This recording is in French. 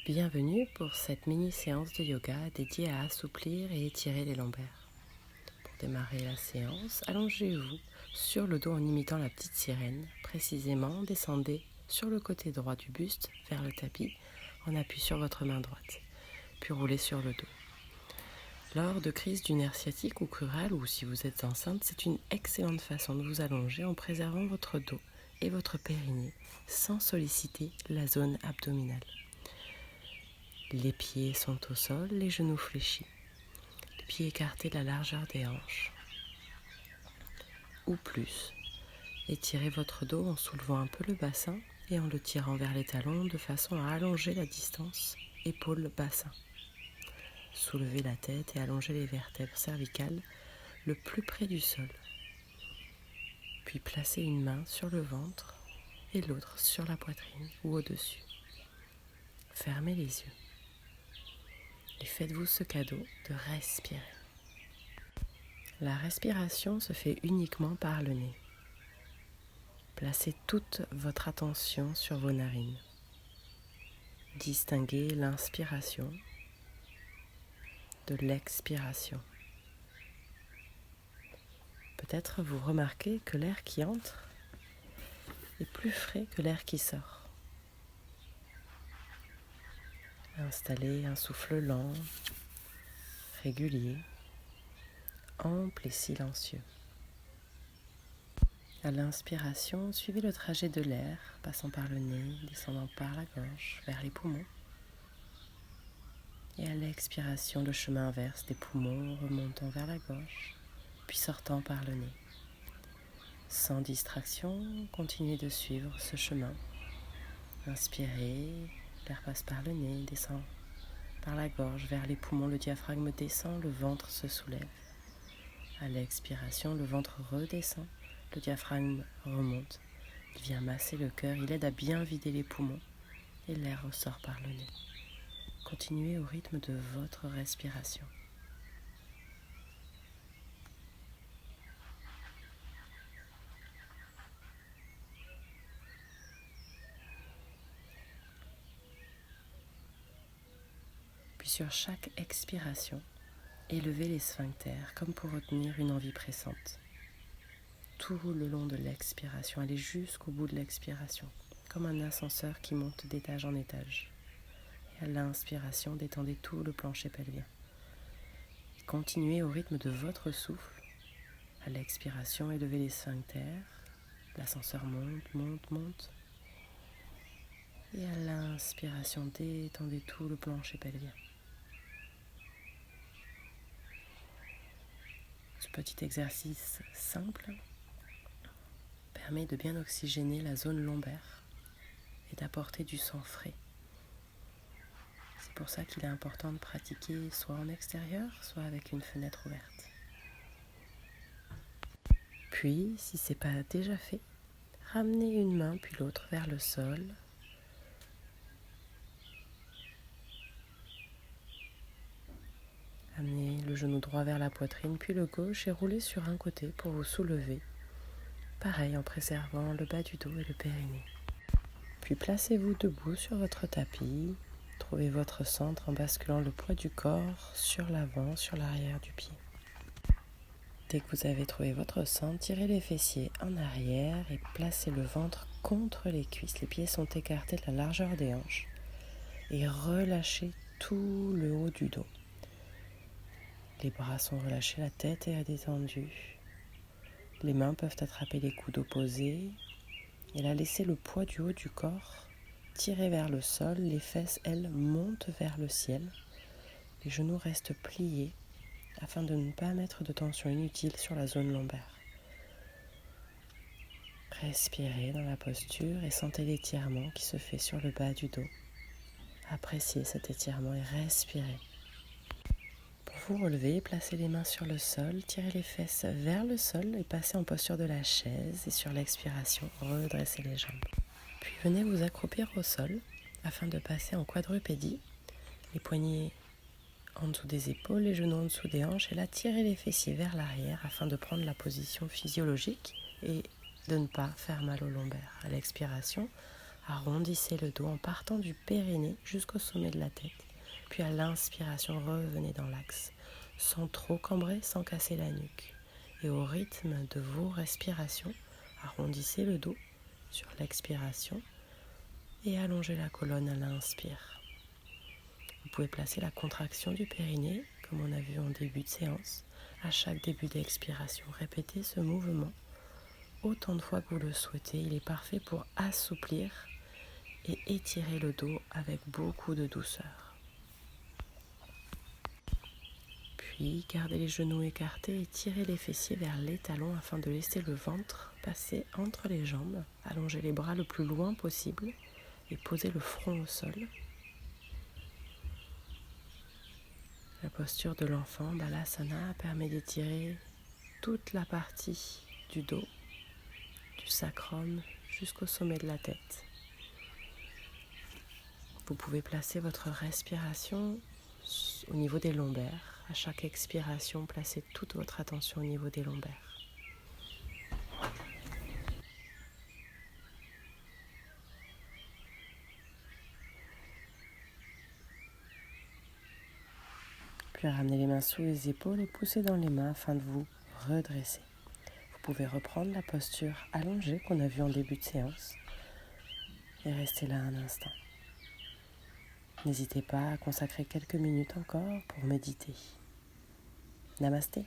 Bienvenue pour cette mini-séance de yoga dédiée à assouplir et étirer les lombaires. Pour démarrer la séance, allongez-vous sur le dos en imitant la petite sirène. Précisément, descendez sur le côté droit du buste vers le tapis en appui sur votre main droite, puis roulez sur le dos. Lors de crises du nerf sciatique ou crural, ou si vous êtes enceinte, c'est une excellente façon de vous allonger en préservant votre dos et votre périnée sans solliciter la zone abdominale. Les pieds sont au sol, les genoux fléchis, les pieds écartés de la largeur des hanches. Ou plus, étirez votre dos en soulevant un peu le bassin et en le tirant vers les talons de façon à allonger la distance épaule-bassin. Soulevez la tête et allongez les vertèbres cervicales le plus près du sol. Puis placez une main sur le ventre et l'autre sur la poitrine ou au-dessus. Fermez les yeux. Et faites-vous ce cadeau de respirer. La respiration se fait uniquement par le nez. Placez toute votre attention sur vos narines. Distinguez l'inspiration de l'expiration. Peut-être vous remarquez que l'air qui entre est plus frais que l'air qui sort. Installez un souffle lent, régulier, ample et silencieux. À l'inspiration, suivez le trajet de l'air, passant par le nez, descendant par la gorge, vers les poumons. Et à l'expiration, le chemin inverse des poumons, remontant vers la gorge, puis sortant par le nez. Sans distraction, continuez de suivre ce chemin. Inspirez, l'air passe par le nez, descend par la gorge, vers les poumons, le diaphragme descend, le ventre se soulève. À l'expiration, le ventre redescend. Le diaphragme remonte, il vient masser le cœur, il aide à bien vider les poumons et l'air ressort par le nez. Continuez au rythme de votre respiration. Puis sur chaque expiration, élevez les sphincters comme pour retenir une envie pressante. Tout le long de l'expiration, allez jusqu'au bout de l'expiration, comme un ascenseur qui monte d'étage en étage. Et à l'inspiration, détendez tout le plancher pelvien. Et continuez au rythme de votre souffle. À l'expiration, élevez les sphincters. L'ascenseur monte, monte, monte. Et à l'inspiration, détendez tout le plancher pelvien. Ce petit exercice simple permet de bien oxygéner la zone lombaire et d'apporter du sang frais. C'est pour ça qu'il est important de pratiquer soit en extérieur, soit avec une fenêtre ouverte. Puis, si ce n'est pas déjà fait, ramenez une main puis l'autre vers le sol. Amenez le genou droit vers la poitrine, puis le gauche et roulez sur un côté pour vous soulever. Pareil en préservant le bas du dos et le périnée. Puis placez-vous debout sur votre tapis. Trouvez votre centre en basculant le poids du corps sur l'avant, sur l'arrière du pied. Dès que vous avez trouvé votre centre, tirez les fessiers en arrière et placez le ventre contre les cuisses. Les pieds sont écartés de la largeur des hanches. Et relâchez tout le haut du dos. Les bras sont relâchés, la tête est détendue. Les mains peuvent attraper les coudes opposés. Et là, laissez le poids du haut du corps tirer vers le sol. Les fesses, elles, montent vers le ciel. Les genoux restent pliés afin de ne pas mettre de tension inutile sur la zone lombaire. Respirez dans la posture et sentez l'étirement qui se fait sur le bas du dos. Appréciez cet étirement et respirez. Pour vous relever, placez les mains sur le sol, tirez les fesses vers le sol et passez en posture de la chaise. Et sur l'expiration, redressez les jambes. Puis venez vous accroupir au sol afin de passer en quadrupédie. Les poignets en dessous des épaules, les genoux en dessous des hanches. Et là, tirez les fessiers vers l'arrière afin de prendre la position physiologique et de ne pas faire mal au lombaire. À l'expiration, Arrondissez le dos en partant du périnée jusqu'au sommet de la tête. Puis à l'inspiration, revenez dans l'axe, sans trop cambrer, sans casser la nuque. Et au rythme de vos respirations, arrondissez le dos sur l'expiration et allongez la colonne à l'inspire. Vous pouvez placer la contraction du périnée, comme on a vu en début de séance, à chaque début d'expiration. Répétez ce mouvement autant de fois que vous le souhaitez. Il est parfait pour assouplir et étirer le dos avec beaucoup de douceur. Puis, gardez les genoux écartés et tirez les fessiers vers les talons afin de laisser le ventre passer entre les jambes. Allongez les bras le plus loin possible et posez le front au sol. La posture de l'enfant, Balasana, permet d'étirer toute la partie du dos, du sacrum jusqu'au sommet de la tête. Vous pouvez placer votre respiration au niveau des lombaires. À chaque expiration, placez toute votre attention au niveau des lombaires. Puis ramenez les mains sous les épaules et poussez dans les mains afin de vous redresser. Vous pouvez reprendre la posture allongée qu'on a vue en début de séance et rester là un instant. N'hésitez pas à consacrer quelques minutes encore pour méditer. Namasté.